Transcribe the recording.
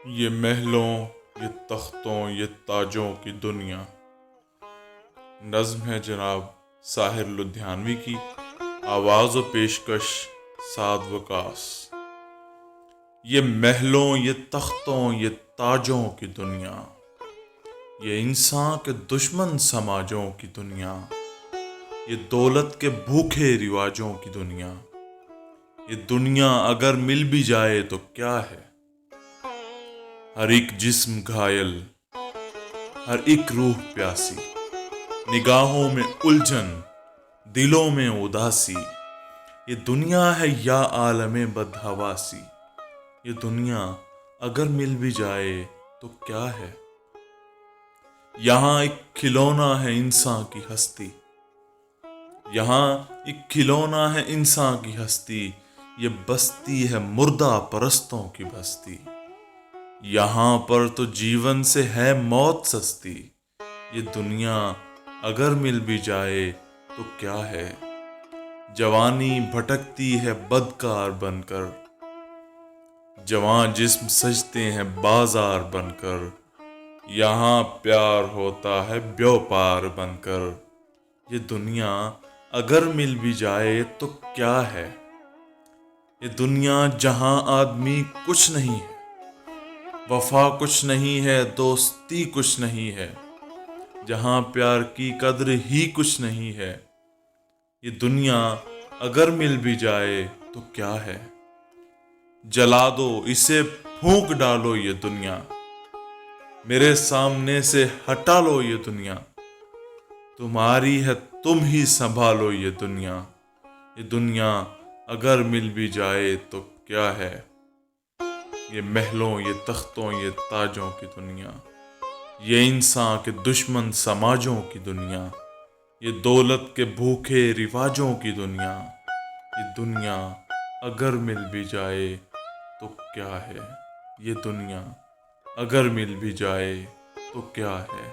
یہ محلوں، یہ تختوں، یہ تاجوں کی دنیا۔ نظم ہے جناب ساحر لدھیانوی کی، آواز و پیشکش سعد وکاس۔ یہ محلوں، یہ تختوں، یہ تاجوں کی دنیا، یہ انسان کے دشمن سماجوں کی دنیا، یہ دولت کے بھوکے رواجوں کی دنیا۔ یہ دنیا اگر مل بھی جائے تو کیا ہے؟ ہر ایک جسم گھائل، ہر ایک روح پیاسی، نگاہوں میں الجھن، دلوں میں اداسی۔ یہ دنیا ہے یا عالم بدحواسی؟ یہ دنیا اگر مل بھی جائے تو کیا ہے؟ یہاں ایک کھلونا ہے انسان کی ہستی، یہاں ایک کھلونا ہے انسان کی ہستی۔ یہ بستی ہے مردہ پرستوں کی بستی، یہاں پر تو جیون سے ہے موت سستی۔ یہ دنیا اگر مل بھی جائے تو کیا ہے؟ جوانی بھٹکتی ہے بدکار بن کر، جوان جسم سجتے ہیں بازار بن کر، یہاں پیار ہوتا ہے بیوپار بن کر۔ یہ دنیا اگر مل بھی جائے تو کیا ہے؟ یہ دنیا جہاں آدمی کچھ نہیں ہے، وفا کچھ نہیں ہے، دوستی کچھ نہیں ہے، جہاں پیار کی قدر ہی کچھ نہیں ہے۔ یہ دنیا اگر مل بھی جائے تو کیا ہے؟ جلا دو اسے، پھونک ڈالو یہ دنیا، میرے سامنے سے ہٹا لو یہ دنیا۔ تمہاری ہے تم ہی سنبھالو یہ دنیا۔ یہ دنیا اگر مل بھی جائے تو کیا ہے؟ یہ محلوں، یہ تختوں، یہ تاجوں کی دنیا، یہ انسان کے دشمن سماجوں کی دنیا، یہ دولت کے بھوکے رواجوں کی دنیا۔ یہ دنیا اگر مل بھی جائے تو کیا ہے؟ یہ دنیا اگر مل بھی جائے تو کیا ہے؟